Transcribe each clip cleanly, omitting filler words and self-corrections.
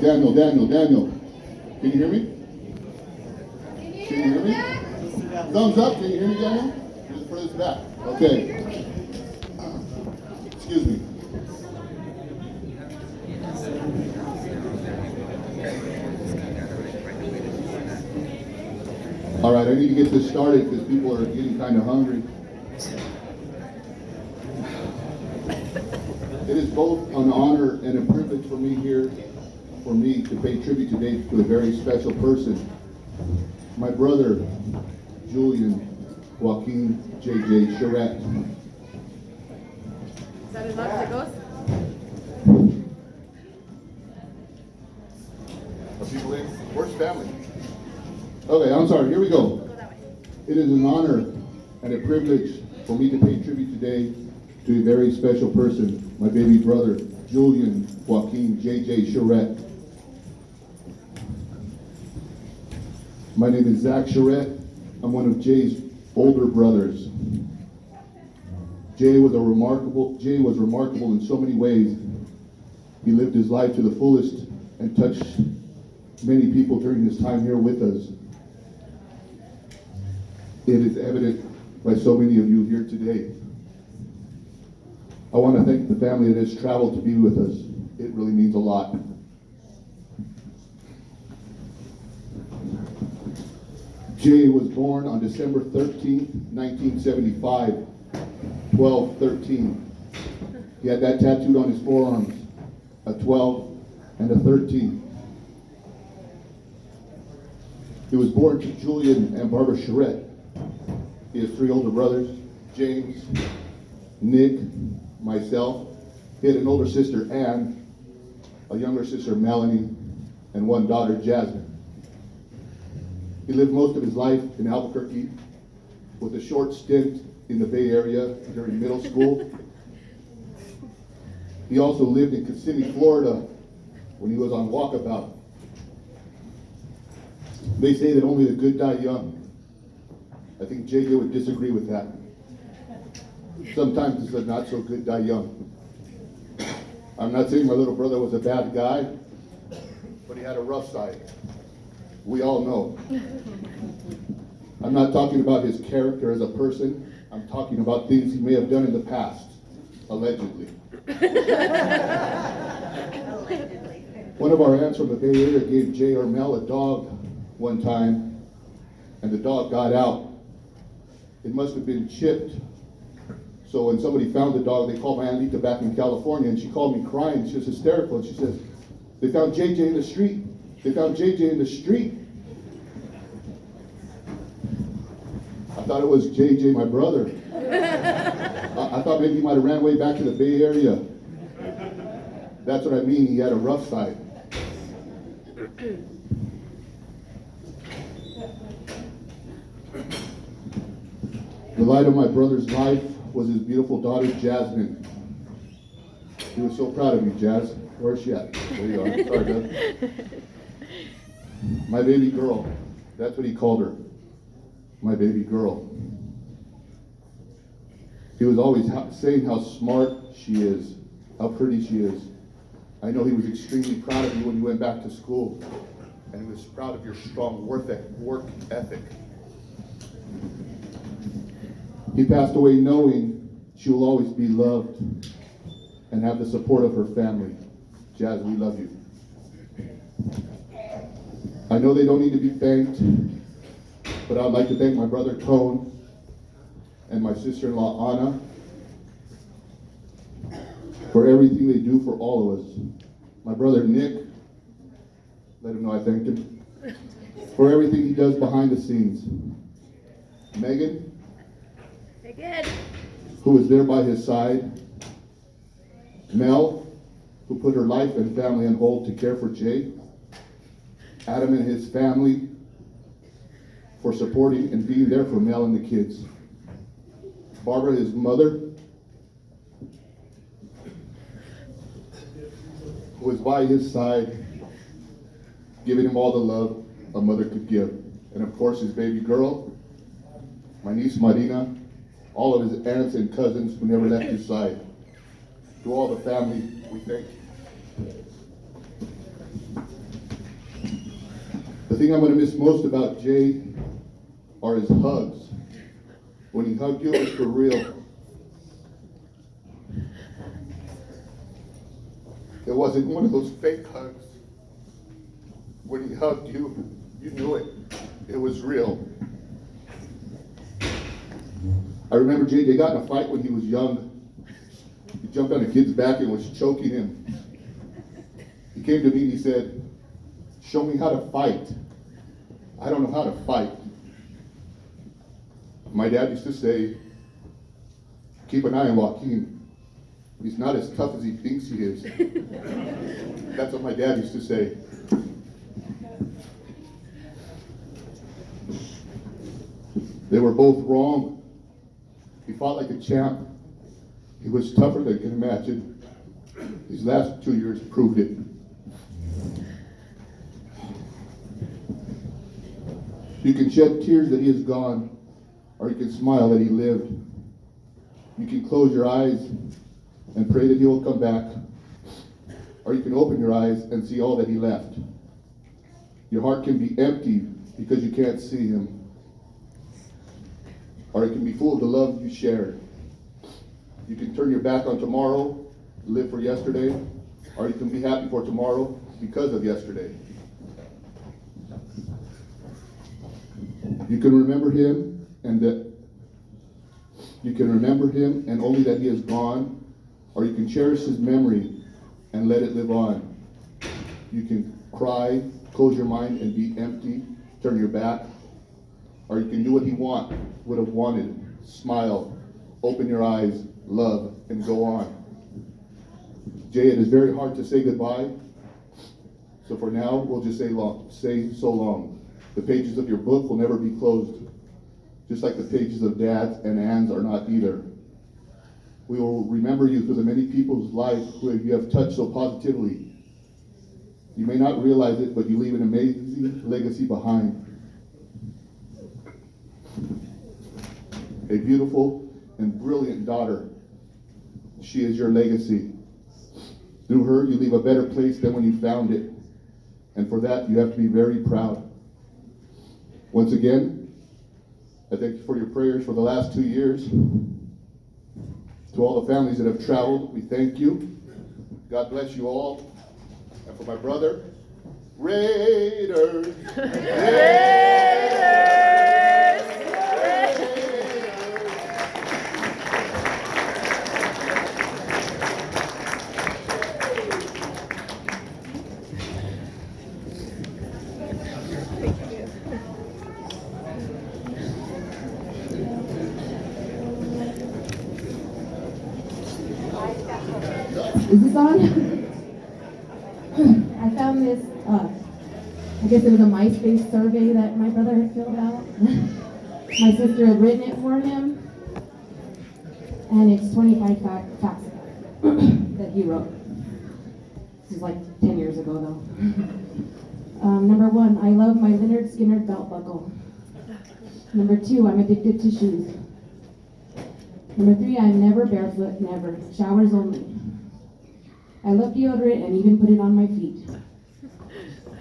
Daniel. Can you hear me? Can you hear me? Thumbs up. Can you hear me, Daniel? Just for this back. Okay. Excuse me. All right, I need to get this started because people are getting kind of hungry. It is both an honor and a privilege for me to pay tribute today to a very special person. My brother, Julian Joaquin J.J. Charrette. Is that as long as it goes? Are people in? Where's family? Okay, I'm sorry, here we go. Go that way. It is an honor and a privilege for me to pay tribute today to a very special person, my baby brother, Julian Joaquin J.J. Charrette. My name is Zack Charrette. I'm one of Jay's older brothers. Jay was remarkable in so many ways. He lived his life to the fullest and touched many people during his time here with us. It is evident by so many of you here today. I want to thank the family that has traveled to be with us. It really means a lot. Jay was born on December 13th, 1975, 12-13. He had that tattooed on his forearms, a 12 and a 13. He was born to Julian and Barbara Charrette. He has 3 older brothers, James, Nick, myself. He had an older sister, Anne, a younger sister, Melanie, and 1 daughter, Jasmine. He lived most of his life in Albuquerque with a short stint in the Bay Area during middle school. He also lived in Kissimmee, Florida when he was on walkabout. They say that only the good die young. I think JJ would disagree with that. Sometimes it's a not so good die young. I'm not saying my little brother was a bad guy, but he had a rough side. We all know. I'm not talking about his character as a person. I'm talking about things he may have done in the past, allegedly. One of our aunts from the Bay Area gave Jay or Mel a dog one time, and the dog got out. It must have been chipped. So when somebody found the dog, they called my Aunt Lita back in California, and she called me crying. She was hysterical, and she says, "They found JJ in the street. They found JJ in the street." I thought it was JJ, my brother. I thought maybe he might have ran way back to the Bay Area. That's what I mean, he had a rough side. The light of my brother's life was his beautiful daughter, Jasmine. He was so proud of you, Jazz. Where's she at? There you are. Sorry, Doug. My baby girl. That's what he called her. My baby girl. He was always saying how smart she is, how pretty she is. I know he was extremely proud of you when you went back to school, and he was proud of your strong work ethic. He passed away knowing she will always be loved and have the support of her family. Jazz, we love you. I know they don't need to be thanked, but I'd like to thank my brother Tone and my sister-in-law Anna for everything they do for all of us. My brother Nick, let him know I thanked him, for everything he does behind the scenes. Megan, who was there by his side. Mel, who put her life and family on hold to care for Jay. Adam and his family for supporting and being there for Mel and the kids. Barbara, his mother, who was by his side, giving him all the love a mother could give. And of course, his baby girl, my niece Marina, all of his aunts and cousins who never left his side. To all the family, we thank you. thing I'm going to miss most about Jay are his hugs. When he hugged you, it was for real. It wasn't one of those fake hugs. When he hugged you, you knew it. It was real. I remember JJ got in a fight when he was young. He jumped on a kid's back and was choking him. He came to me and he said, "Show me how to fight. I don't know how to fight." My dad used to say, "Keep an eye on Joaquin. He's not as tough as he thinks he is." That's what my dad used to say. They were both wrong. He fought like a champ. He was tougher than you can imagine. These last 2 years proved it. You can shed tears that he is gone, or you can smile that he lived. You can close your eyes and pray that he will come back, or you can open your eyes and see all that he left. Your heart can be empty because you can't see him, or it can be full of the love you shared. You can turn your back on tomorrow, live for yesterday, or you can be happy for tomorrow because of yesterday. You can remember him and only that he is gone, or you can cherish his memory and let it live on. You can cry, close your mind and be empty, turn your back, or you can do what he would have wanted, smile, open your eyes, love, and go on. Jay, it is very hard to say goodbye, so for now, we'll just say so long. The pages of your book will never be closed, just like the pages of Dad's and Ann's are not either. We will remember you through the many people's lives who you have touched so positively. You may not realize it, but you leave an amazing legacy behind. A beautiful and brilliant daughter. She is your legacy. Through her, you leave a better place than when you found it. And for that, you have to be very proud. Once again, I thank you for your prayers for the last 2 years. To all the families that have traveled, we thank you. God bless you all. And for my brother, Raiders. Is this on? I found this, I guess it was a MySpace survey that my brother had filled out. My sister had written it for him. And it's 25 facts that he wrote. This is like 10 years ago though. Number 1, I love my Leonard Skinner belt buckle. Number 2, I'm addicted to shoes. Number 3, I'm never barefoot, never. Showers only. I love deodorant and even put it on my feet.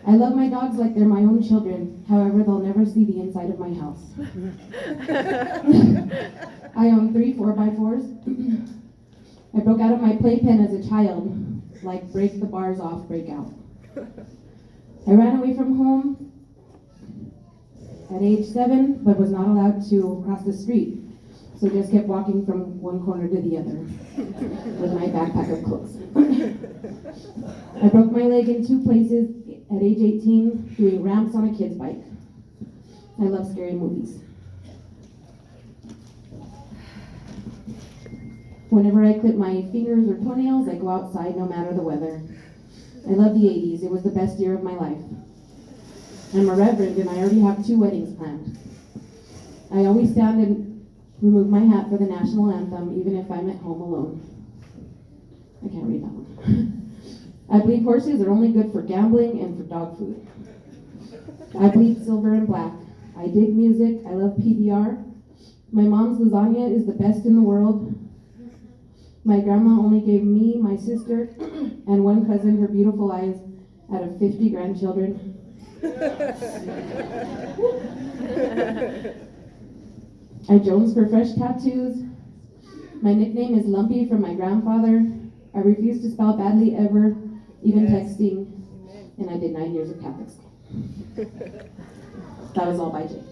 I love my dogs like they're my own children. However, they'll never see the inside of my house. I own 3 4x4s. I broke out of my playpen as a child, like break the bars off, break out. I ran away from home at age 7, but was not allowed to cross the street. So just kept walking from one corner to the other with my backpack of clothes. I broke my leg in 2 places at age 18 doing ramps on a kid's bike. I love scary movies. Whenever I clip my fingers or toenails, I go outside no matter the weather. I love the 80s. It was the best year of my life. I'm a reverend and I already have 2 weddings planned. I always stand and remove my hat for the national anthem, even if I'm at home alone. I can't read that one. I believe horses are only good for gambling and for dog food. I bleed silver and black. I dig music. I love PBR. My mom's lasagna is the best in the world. My grandma only gave me, my sister, and 1 cousin her beautiful eyes out of 50 grandchildren. I Jones for fresh tattoos. My nickname is Lumpy from my grandfather. I refuse to spell badly ever, even texting. And I did 9 years of Catholic school. That was all by Jay.